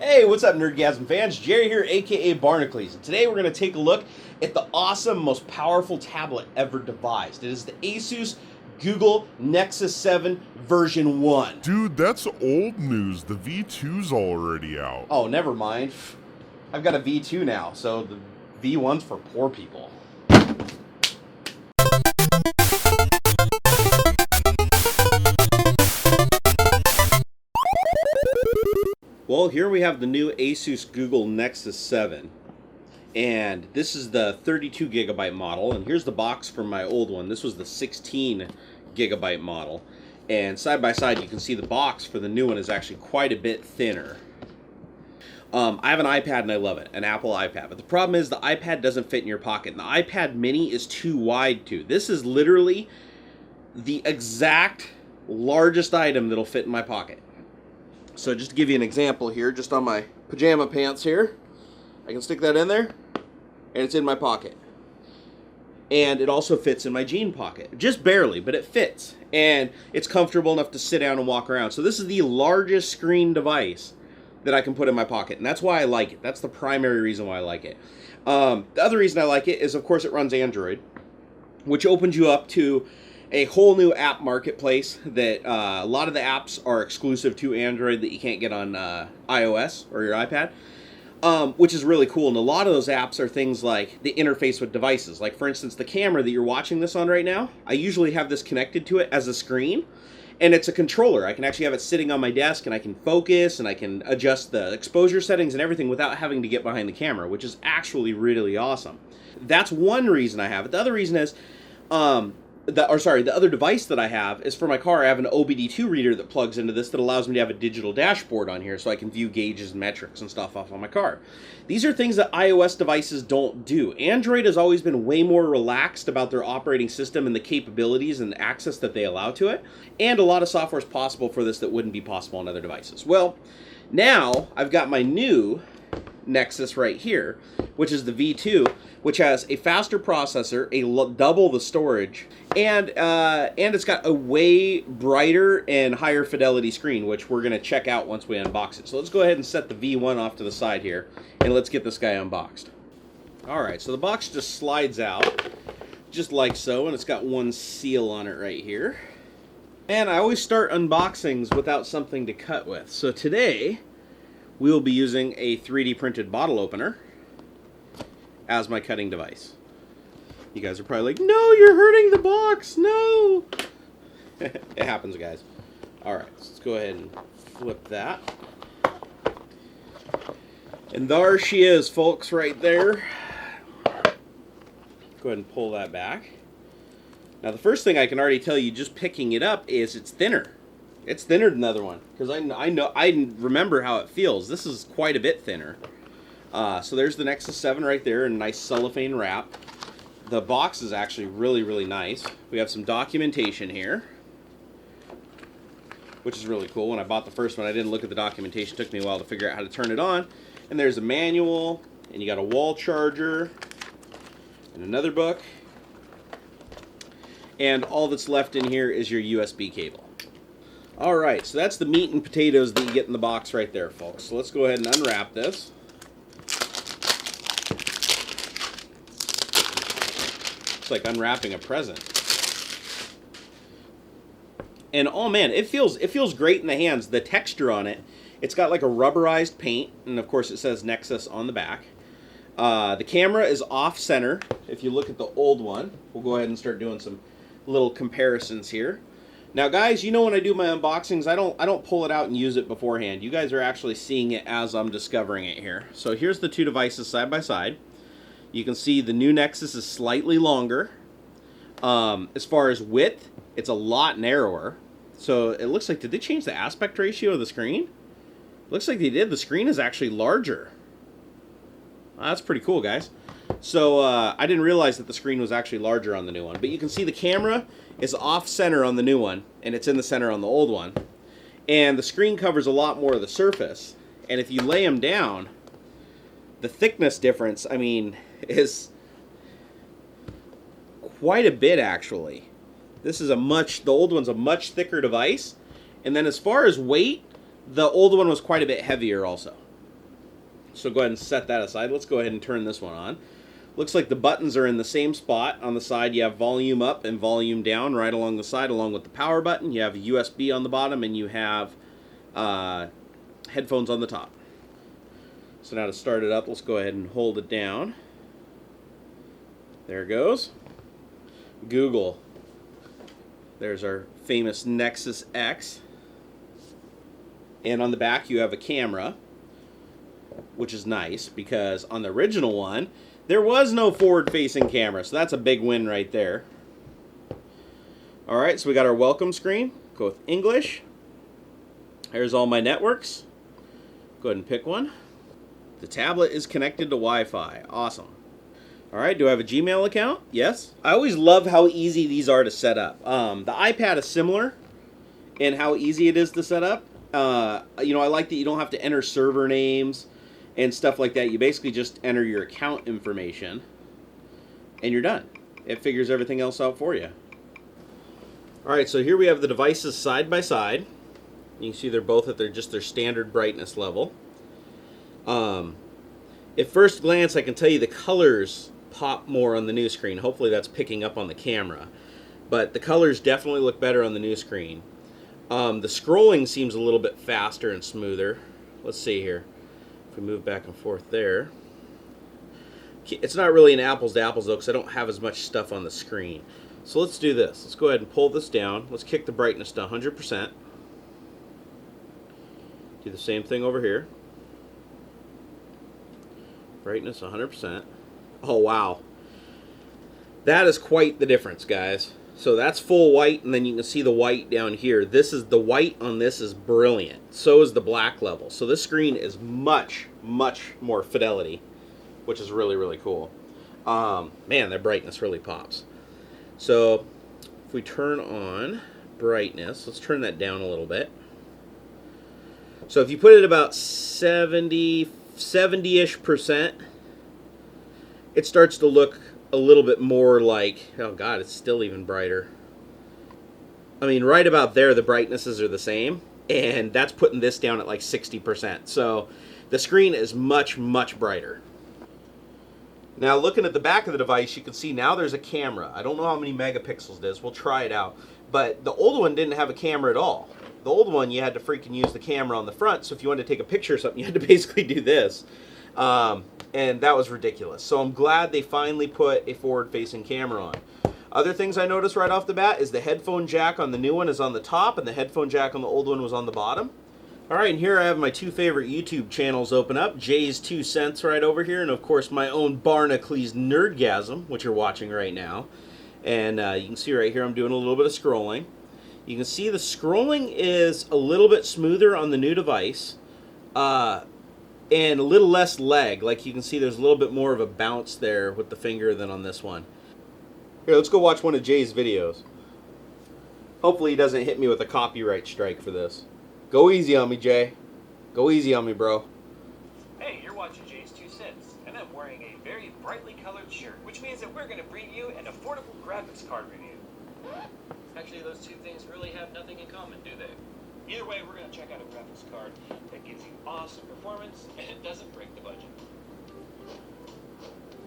Hey, what's up, Nerdgasm fans? Jerry here, aka Barnacules, and today we're going to take a look at the awesome, most powerful tablet ever devised. It is the ASUS Google Nexus 7 version 1. Dude, that's old news. The V2's already out. Oh, never mind. I've got a V2 now, so the V1's for poor people. Well, here we have the new ASUS Google Nexus 7, and this is the 32 gigabyte model, and here's the box from my old one. This was the 16 gigabyte model, and side by side you can see the box for the new one is actually quite a bit thinner. I have an iPad and I love it, an Apple iPad, but the problem is the iPad doesn't fit in your pocket, and the iPad mini is too wide too. This is literally the exact largest item that'll fit in my pocket. So just to give you an example here, just on my pajama pants here, I can stick that in there, and it's in my pocket. And it also fits in my jean pocket. Just barely, but it fits. And it's comfortable enough to sit down and walk around. So this is the largest screen device that I can put in my pocket, and that's why I like it. That's the primary reason why I like it. The other reason I like it is, of course, it runs Android, which opens you up to a whole new app marketplace that a lot of the apps are exclusive to Android that you can't get on iOS or your iPad, which is really cool. And a lot of those apps are things like the interface with devices. Like, for instance, the camera that you're watching this on right now, I usually have this connected to it as a screen, and it's a controller. I can actually have it sitting on my desk, and I can focus, and I can adjust the exposure settings and everything without having to get behind the camera, which is actually really awesome. That's one reason I have it. The other reason is, the other device that I have is for my car. I have an OBD2 reader that plugs into this that allows me to have a digital dashboard on here so I can view gauges and metrics and stuff off on my car. These are things that iOS devices don't do. Android has always been way more relaxed about their operating system and the capabilities and the access that they allow to it, and a lot of software is possible for this that wouldn't be possible on other devices. Well, now I've got my new Nexus right here, which is the V2, which has a faster processor, double the storage, and it's got a way brighter and higher fidelity screen, which we're going to check out once we unbox it. So let's go ahead and set the V1 off to the side here, and let's get this guy unboxed. Alright, so the box just slides out, just like so, and it's got one seal on it right here. And I always start unboxings without something to cut with. So today, we will be using a 3D printed bottle opener as my cutting device. You guys are probably like, no, you're hurting the box, no! It happens, guys. Alright, so let's go ahead and flip that. And there she is, folks, right there. Go ahead and pull that back. Now, the first thing I can already tell you just picking it up is it's thinner. It's thinner than the other one, because I remember how it feels. This is quite a bit thinner. So there's the Nexus 7 right there in a nice cellophane wrap. The box is actually really nice. We have some documentation here, which is really cool. When I bought the first one, I didn't look at the documentation. It took me a while to figure out how to turn it on. And there's a manual, and you got a wall charger, and another book. And all that's left in here is your USB cable. Alright, so that's the meat and potatoes that you get in the box right there, folks. So let's go ahead and unwrap this. It's like unwrapping a present. And oh man, it feels great in the hands. The texture on it, it's got like a rubberized paint, and of course it says Nexus on the back. The camera is off center. If you look at the old one, we'll go ahead and start doing some little comparisons here. Now, guys, you know when I do my unboxings, I don't pull it out and use it beforehand. You guys are actually seeing it as I'm discovering it here. So here's the two devices side by side. You can see the new Nexus is slightly longer. As far as width, it's a lot narrower. So it looks like, did they change the aspect ratio of the screen? Looks like they did. The screen is actually larger. That's pretty cool, guys. So I didn't realize that the screen was actually larger on the new one. But you can see the camera is off-center on the new one, and it's in the center on the old one. And the screen covers a lot more of the surface. And if you lay them down, the thickness difference, I mean, is quite a bit, actually. This is the old one's a much thicker device. And then as far as weight, the old one was quite a bit heavier also. So go ahead and set that aside. Let's go ahead and turn this one on. Looks like the buttons are in the same spot. On the side, you have volume up and volume down right along the side, along with the power button. You have a USB on the bottom, and you have headphones on the top. So now to start it up, let's go ahead and hold it down. There it goes. Google. There's our famous Nexus X. And on the back, you have a camera, which is nice because on the original one, there was no forward-facing camera, so that's a big win right there. All right, so we got our welcome screen. Go with English. Here's all my networks. Go ahead and pick one. The tablet is connected to Wi-Fi. Awesome. All right, do I have a Gmail account? Yes. I always love how easy these are to set up. The iPad is similar in how easy it is to set up. You know, I like that you don't have to enter server names and stuff like that. You basically just enter your account information and you're done. It figures everything else out for you. Alright, so here we have the devices side by side. You can see they're both at their standard brightness level. At first glance, I can tell you the colors pop more on the new screen. Hopefully that's picking up on the camera. But the colors definitely look better on the new screen. The scrolling seems a little bit faster and smoother. Let's see here. If we move back and forth there. It's not really an apples to apples though, because I don't have as much stuff on the screen. So let's do this. Let's go ahead and pull this down. Let's kick the brightness to 100%. Do the same thing over here. Brightness 100%. Oh wow. That is quite the difference, guys. So that's full white, and then you can see the white down here. This is the white on this is brilliant. So is the black level. So this screen is much, much more fidelity, which is really, really cool. Man, that brightness really pops. So if we turn on brightness, let's turn that down a little bit. So if you put it about 70-ish%, it starts to look a little bit more like, oh god, it's still even brighter. I mean, right about there, the brightnesses are the same, and that's putting this down at like 60%. So the screen is much, much brighter. Now, looking at the back of the device, you can see now there's a camera. I don't know how many megapixels it is. We'll try it out. But the old one didn't have a camera at all. The old one, you had to freaking use the camera on the front, so if you wanted to take a picture or something, you had to basically do this. And that was ridiculous. So I'm glad they finally put a forward-facing camera on. Other things I noticed right off the bat is the headphone jack on the new one is on the top, and the headphone jack on the old one was on the bottom. Alright, and here I have my two favorite YouTube channels open up. Jay's 2 Cents right over here, and of course my own Barnacules Nerdgasm, which you're watching right now. And you can see right here I'm doing a little bit of scrolling. You can see the scrolling is a little bit smoother on the new device. And a little less lag. Like you can see there's a little bit more of a bounce there with the finger than on this one. Here, let's go watch one of Jay's videos. Hopefully he doesn't hit me with a copyright strike for this. Go easy on me, Jay. Go easy on me, bro. Hey, you're watching Jay's 2 Cents, and I'm wearing a very brightly colored shirt, which means that we're going to bring you an affordable graphics card review. Actually, those two things really have nothing in common, do they? Either way, we're going to check out a graphics card that gives you awesome performance, and it doesn't break the budget.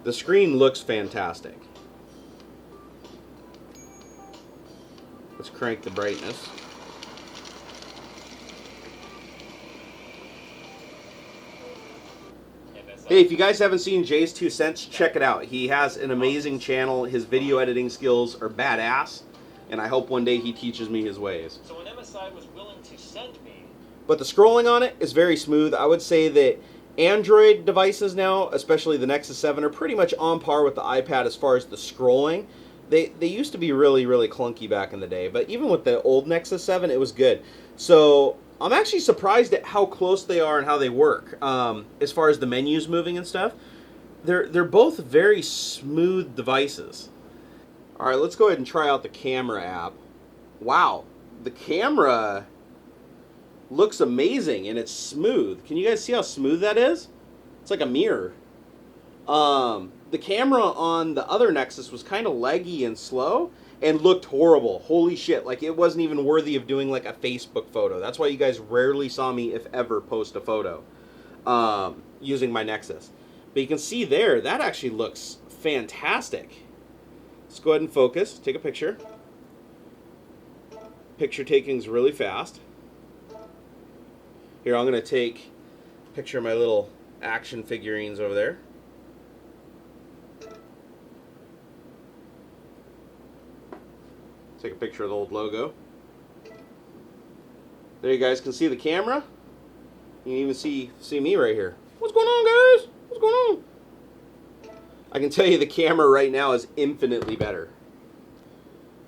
The screen looks fantastic. Let's crank the brightness. Hey, if you guys haven't seen Jay's 2 Cents, check it out. He has an amazing channel. His video editing skills are badass, and I hope one day he teaches me his ways. So when MSI was willing to send me... But the scrolling on it is very smooth. I would say that Android devices now, especially the Nexus 7, are pretty much on par with the iPad as far as the scrolling. They used to be really, really clunky back in the day, but even with the old Nexus 7, it was good. So I'm actually surprised at how close they are and how they work. As far as the menus moving and stuff, they're both very smooth devices. All right, let's go ahead and try out the camera app. Wow, the camera looks amazing and it's smooth. Can you guys see how smooth that is? It's like a mirror. The camera on the other Nexus was kind of laggy and slow and looked horrible. Holy shit, like it wasn't even worthy of doing like a Facebook photo. That's why you guys rarely saw me, if ever, post a photo. using my Nexus. But you can see there, that actually looks fantastic. Let's go ahead and focus. Take a picture. Picture taking is really fast. Here, I'm going to take a picture of my little action figurines over there. Take a picture of the old logo. There you guys can see the camera. You can even see me right here. What's going on, guys? What's going on? I can tell you the camera right now is infinitely better.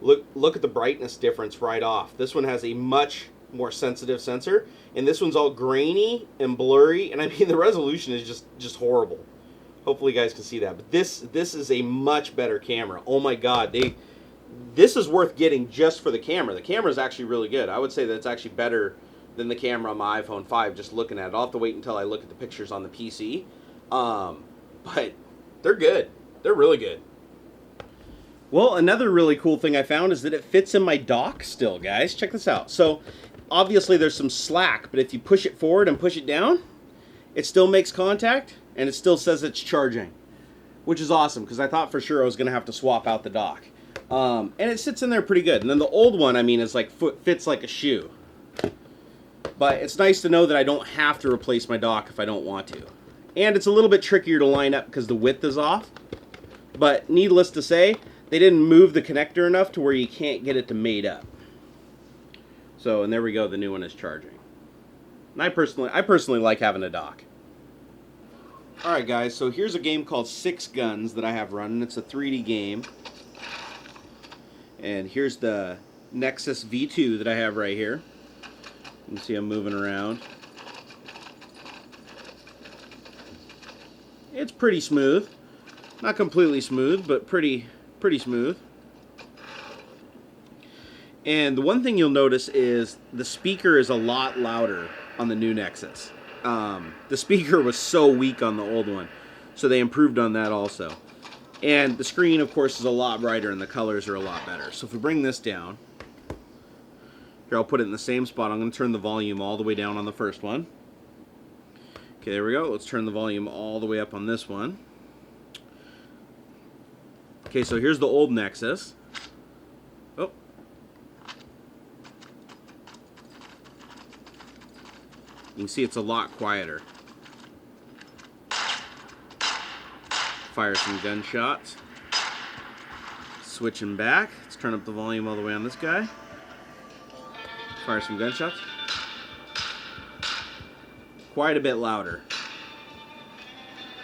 Look at the brightness difference right off. This one has a much more sensitive sensor, and this one's all grainy and blurry, and I mean the resolution is just horrible. Hopefully you guys can see that. But this is a much better camera. Oh my god, this is worth getting just for the camera. The camera is actually really good. I would say that it's actually better than the camera on my iPhone 5 just looking at it. I'll have to wait until I look at the pictures on the PC. But they're good. They're really good. Well, another really cool thing I found is that it fits in my dock still, guys. Check this out. So, obviously there's some slack, but if you push it forward and push it down, it still makes contact, and it still says it's charging, which is awesome, because I thought for sure I was going to have to swap out the dock. And it sits in there pretty good. And then the old one, I mean, is like fits like a shoe. But it's nice to know that I don't have to replace my dock if I don't want to. And it's a little bit trickier to line up because the width is off. But needless to say, they didn't move the connector enough to where you can't get it to mate up. So, and there we go, the new one is charging. And I personally like having a dock. Alright guys, so here's a game called Six Guns that I have running. It's a 3D game. And here's the Nexus V2 that I have right here. You can see I'm moving around. It's pretty smooth. Not completely smooth, but pretty smooth. And the one thing you'll notice is the speaker is a lot louder on the new Nexus. The speaker was so weak on the old one, so they improved on that also. And the screen, of course, is a lot brighter and the colors are a lot better. So if we bring this down, here I'll put it in the same spot. I'm going to turn the volume all the way down on the first one. Okay, there we go. Let's turn the volume all the way up on this one. Okay, so here's the old Nexus. Oh. You can see it's a lot quieter. Fire some gunshots. Switching back. Let's turn up the volume all the way on this guy. Fire some gunshots. Quite a bit louder.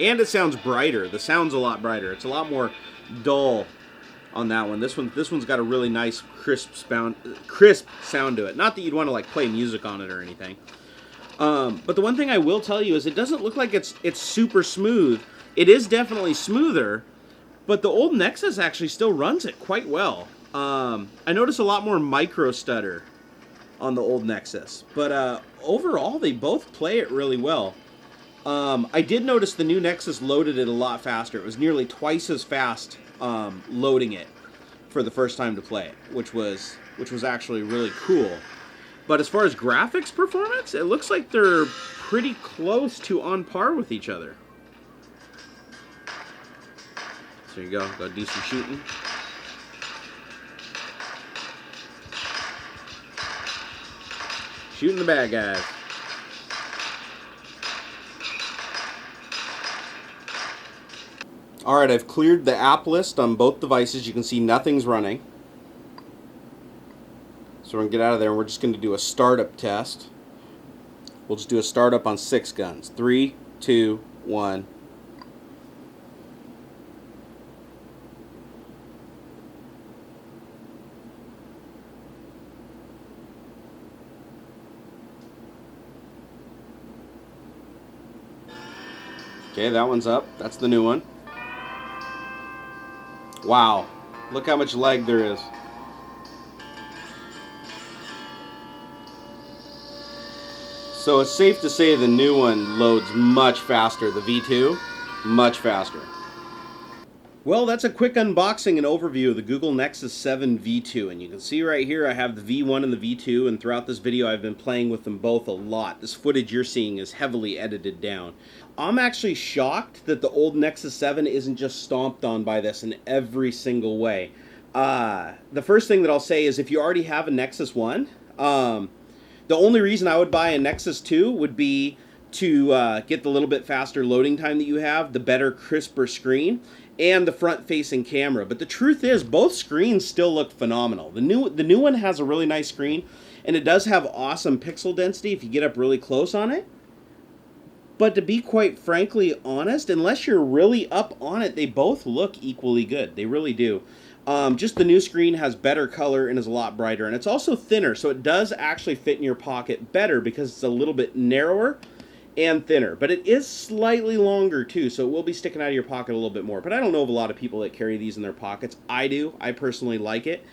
And it sounds brighter. The sound's a lot brighter. It's a lot more dull on that one. This one's got a really nice crisp sound to it. Not that you'd want to like play music on it or anything. But the one thing I will tell you is it doesn't look like it's super smooth. It is definitely smoother, but the old Nexus actually still runs it quite well. I notice a lot more micro stutter on the old Nexus, but overall they both play it really well. I did notice the new Nexus loaded it a lot faster. It was nearly twice as fast loading it for the first time to play it, which was actually really cool. But as far as graphics performance, it looks like they're pretty close to on par with each other. So there you go. Go do some shooting. Shooting the bad guys. Alright, I've cleared the app list on both devices. You can see nothing's running. So we're going to get out of there and we're just going to do a startup test. We'll just do a startup on Six Guns. 3, 2, 1. Okay, that one's up. That's the new one. Wow. Look how much lag there is. So it's safe to say the new one loads much faster. The V2, much faster. Well, that's a quick unboxing and overview of the Google Nexus 7 V2, and you can see right here I have the V1 and the V2, and throughout this video I've been playing with them both a lot. This footage you're seeing is heavily edited down. I'm actually shocked that the old Nexus 7 isn't just stomped on by this in every single way. The first thing that I'll say is if you already have a Nexus 1, the only reason I would buy a Nexus 2 would be to get the little bit faster loading time that you have, the better, crisper screen, and the front-facing camera. But the truth is, both screens still look phenomenal. The new one has a really nice screen, and it does have awesome pixel density if you get up really close on it. But to be quite frankly honest, unless you're really up on it, they both look equally good. They really do. Just the new screen has better color and is a lot brighter, and it's also thinner, so it does actually fit in your pocket better because it's a little bit narrower and thinner, but it is slightly longer too, so it will be sticking out of your pocket a little bit more. But I don't know of a lot of people that carry these in their pockets. I do. I personally like it.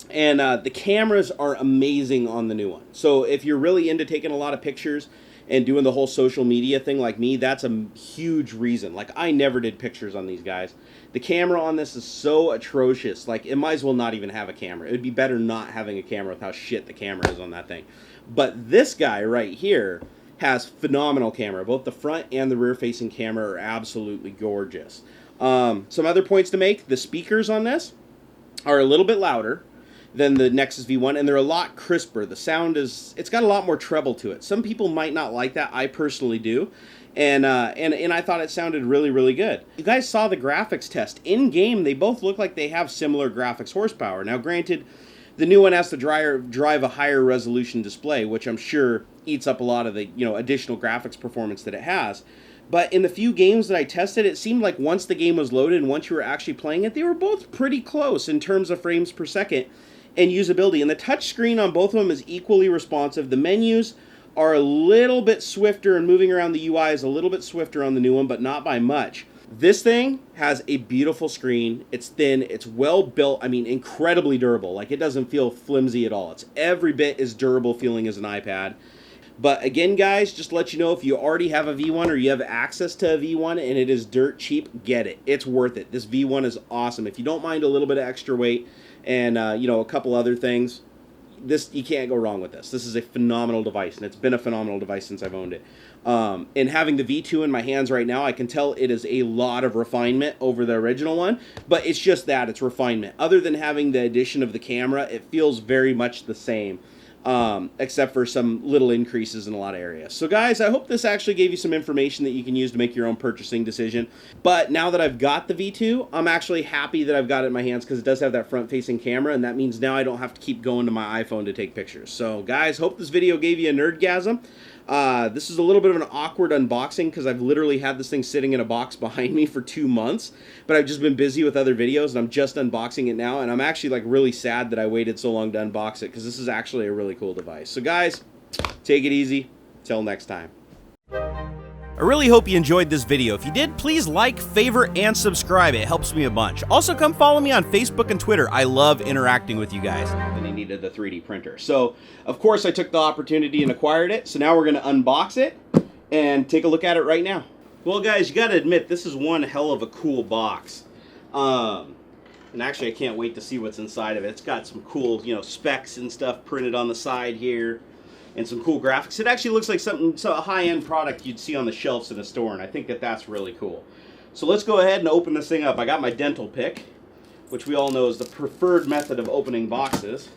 And the cameras are amazing on the new one. So if you're really into taking a lot of pictures and doing the whole social media thing like me, that's a huge reason. Like, I never did pictures on these guys. The camera on this is so atrocious. Like, it might as well not even have a camera. It would be better not having a camera with how shit the camera is on that thing. But this guy right here has phenomenal camera. Both the front and the rear facing camera are absolutely gorgeous. Some other points to make: the speakers on this are a little bit louder than the Nexus V1, and they're a lot crisper. The sound it's got a lot more treble to it. Some people might not like that. I personally do. And I thought it sounded really, really good. You guys saw the graphics test. In game, they both look like they have similar graphics horsepower. Now, granted, the new one has to drive a higher resolution display, which I'm sure eats up a lot of the additional graphics performance that it has. But in the few games that I tested, it seemed like once the game was loaded and once you were actually playing it, they were both pretty close in terms of frames per second and usability. And the touch screen on both of them is equally responsive. The menus are a little bit swifter, and moving around the UI is a little bit swifter on the new one, but not by much. This thing has a beautiful screen. It's thin, it's well built, I mean, incredibly durable. Like, it doesn't feel flimsy at all. It's every bit as durable feeling as an iPad. But again, guys, just to let you know, if you already have a V1 or you have access to a V1 and it is dirt cheap, get it. It's worth it. This V1 is awesome. If you don't mind a little bit of extra weight and, a couple other things, you can't go wrong with this. This is a phenomenal device, and it's been a phenomenal device since I've owned it. And having the V2 in my hands right now, I can tell it is a lot of refinement over the original one, but it's just that, it's refinement. Other than having the addition of the camera, it feels very much the same, except for some little increases in a lot of areas. So guys, I hope this actually gave you some information that you can use to make your own purchasing decision. But now that I've got the V2, I'm actually happy that I've got it in my hands because it does have that front-facing camera, and that means now I don't have to keep going to my iPhone to take pictures. So guys, hope this video gave you a nerdgasm. This is a little bit of an awkward unboxing because I've literally had this thing sitting in a box behind me for 2 months, but I've just been busy with other videos and I'm just unboxing it now, and I'm actually like really sad that I waited so long to unbox it because this is actually a really cool device. So guys, take it easy. Till next time. I really hope you enjoyed this video. If you did, please like, favorite, and subscribe. It helps me a bunch. Also, come follow me on Facebook and Twitter. I love interacting with you guys. Then he needed the 3D printer. So, of course, I took the opportunity and acquired it. So now we're going to unbox it and take a look at it right now. Well, guys, you got to admit, this is one hell of a cool box. And actually, I can't wait to see what's inside of it. It's got some cool, specs and stuff printed on the side here, and some cool graphics. It actually looks like a high-end product you'd see on the shelves in a store, and I think that that's really cool. So let's go ahead and open this thing up. I got my dental pick, which we all know is the preferred method of opening boxes.